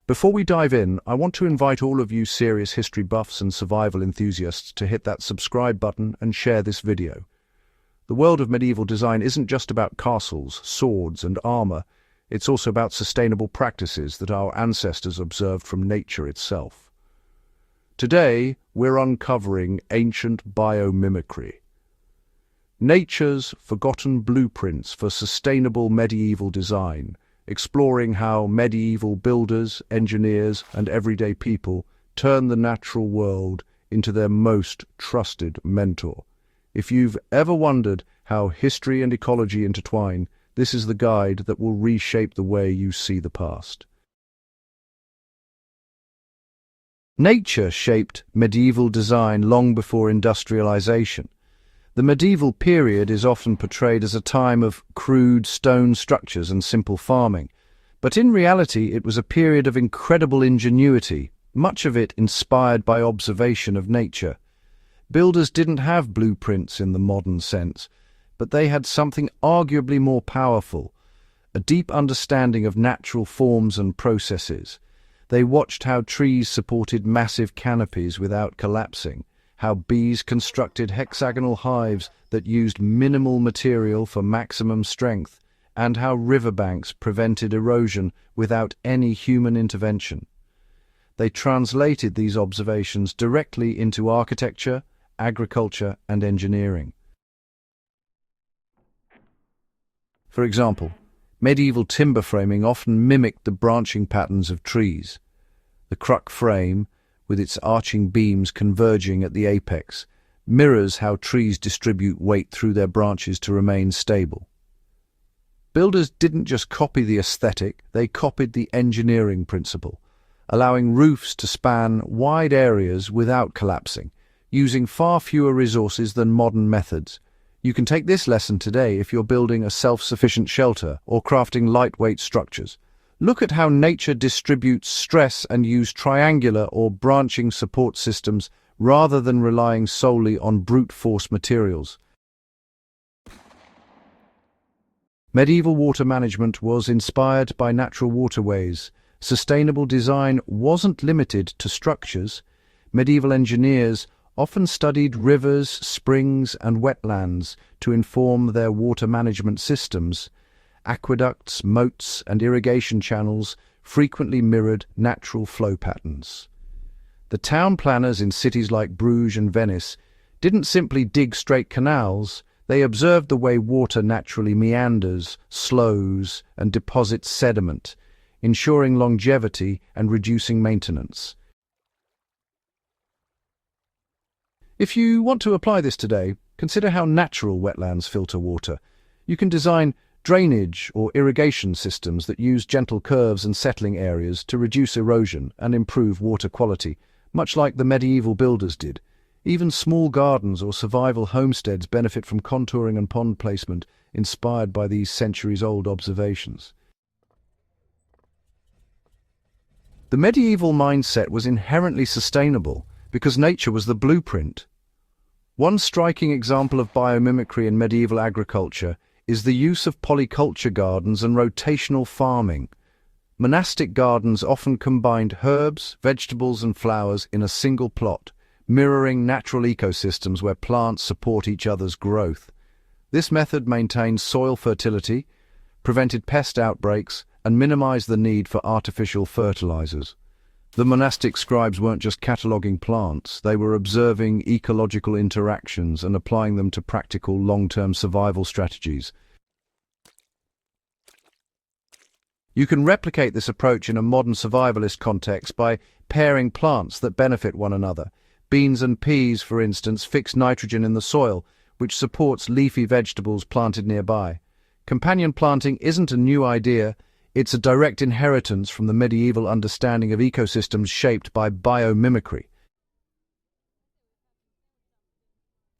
Before we dive in, I want to invite all of you serious history buffs and survival enthusiasts to hit that subscribe button and share this video. The world of medieval design isn't just about castles, swords, and armor. It's also about sustainable practices that our ancestors observed from nature itself. Today, we're uncovering ancient biomimicry, nature's forgotten blueprints for sustainable medieval design, exploring how medieval builders, engineers, and everyday people turn the natural world into their most trusted mentor. If you've ever wondered how history and ecology intertwine, this is the guide that will reshape the way you see the past. Nature shaped medieval design long before industrialization. The medieval period is often portrayed as a time of crude stone structures and simple farming, but in reality it was a period of incredible ingenuity, much of it inspired by observation of nature. Builders didn't have blueprints in the modern sense, but they had something arguably more powerful, a deep understanding of natural forms and processes. They watched how trees supported massive canopies without collapsing, how bees constructed hexagonal hives that used minimal material for maximum strength, and how riverbanks prevented erosion without any human intervention. They translated these observations directly into architecture, agriculture, and engineering. For example, medieval timber framing often mimicked the branching patterns of trees. The cruck frame, with its arching beams converging at the apex, mirrors how trees distribute weight through their branches to remain stable. Builders didn't just copy the aesthetic, they copied the engineering principle, allowing roofs to span wide areas without collapsing, using far fewer resources than modern methods. You can take this lesson today if you're building a self-sufficient shelter or crafting lightweight structures. Look at how nature distributes stress and use triangular or branching support systems rather than relying solely on brute force materials. Medieval water management was inspired by natural waterways. Sustainable design wasn't limited to structures. Medieval engineers often studied rivers, springs, and wetlands to inform their water management systems. Aqueducts, moats, and irrigation channels frequently mirrored natural flow patterns. The town planners in cities like Bruges and Venice didn't simply dig straight canals, they observed the way water naturally meanders, slows, and deposits sediment, ensuring longevity and reducing maintenance. If you want to apply this today, consider how natural wetlands filter water. You can design drainage or irrigation systems that use gentle curves and settling areas to reduce erosion and improve water quality, much like the medieval builders did. Even small gardens or survival homesteads benefit from contouring and pond placement inspired by these centuries-old observations. The medieval mindset was inherently sustainable because nature was the blueprint. One striking example of biomimicry in medieval agriculture is the use of polyculture gardens and rotational farming. Monastic gardens often combined herbs, vegetables, and flowers in a single plot, mirroring natural ecosystems where plants support each other's growth. This method maintained soil fertility, prevented pest outbreaks, and minimized the need for artificial fertilizers. The monastic scribes weren't just cataloging plants, they were observing ecological interactions and applying them to practical long-term survival strategies. You can replicate this approach in a modern survivalist context by pairing plants that benefit one another. Beans and peas, for instance, fix nitrogen in the soil, which supports leafy vegetables planted nearby. Companion planting isn't a new idea. It's a direct inheritance from the medieval understanding of ecosystems shaped by biomimicry.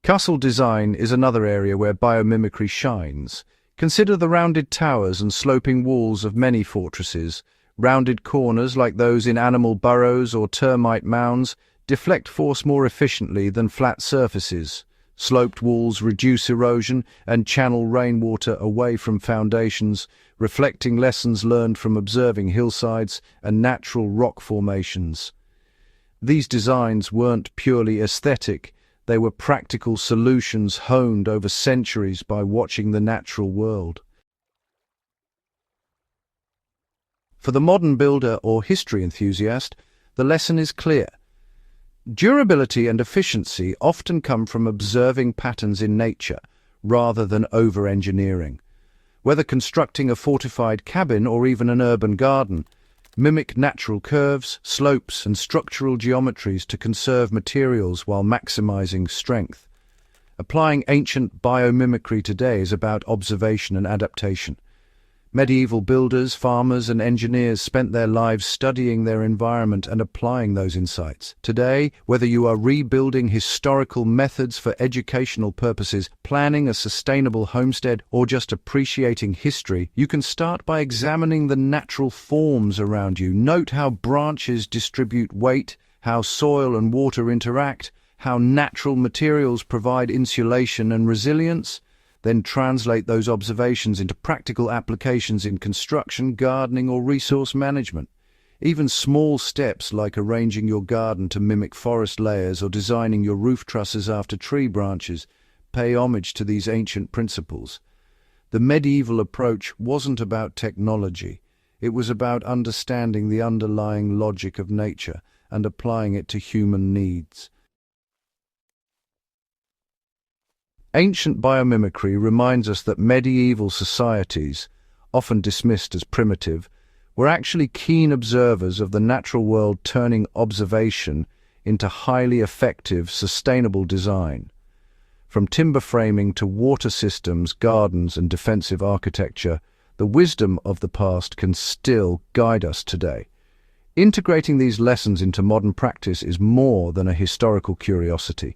Castle design is another area where biomimicry shines. Consider the rounded towers and sloping walls of many fortresses. Rounded corners, like those in animal burrows or termite mounds, deflect force more efficiently than flat surfaces. Sloped walls reduce erosion and channel rainwater away from foundations, reflecting lessons learned from observing hillsides and natural rock formations. These designs weren't purely aesthetic, they were practical solutions honed over centuries by watching the natural world. For the modern builder or history enthusiast, the lesson is clear. Durability and efficiency often come from observing patterns in nature, rather than over-engineering. Whether constructing a fortified cabin or even an urban garden, mimic natural curves, slopes, and structural geometries to conserve materials while maximizing strength. Applying ancient biomimicry today is about observation and adaptation. Medieval builders, farmers, and engineers spent their lives studying their environment and applying those insights. Today, whether you are rebuilding historical methods for educational purposes, planning a sustainable homestead, or just appreciating history, you can start by examining the natural forms around you. Note how branches distribute weight, how soil and water interact, how natural materials provide insulation and resilience. Then translate those observations into practical applications in construction, gardening, or resource management. Even small steps like arranging your garden to mimic forest layers or designing your roof trusses after tree branches pay homage to these ancient principles. The medieval approach wasn't about technology. It was about understanding the underlying logic of nature and applying it to human needs. Ancient biomimicry reminds us that medieval societies, often dismissed as primitive, were actually keen observers of the natural world, turning observation into highly effective, sustainable design. From timber framing to water systems, gardens, and defensive architecture, the wisdom of the past can still guide us today. Integrating these lessons into modern practice is more than a historical curiosity.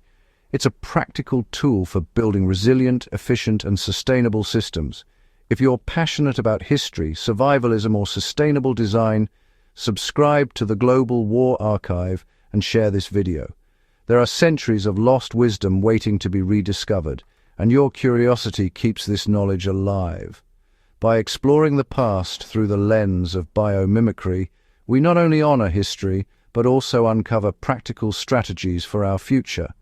It's a practical tool for building resilient, efficient, and sustainable systems. If you're passionate about history, survivalism, or sustainable design, subscribe to the Global War Archive and share this video. There are centuries of lost wisdom waiting to be rediscovered, and your curiosity keeps this knowledge alive. By exploring the past through the lens of biomimicry, we not only honor history, but also uncover practical strategies for our future.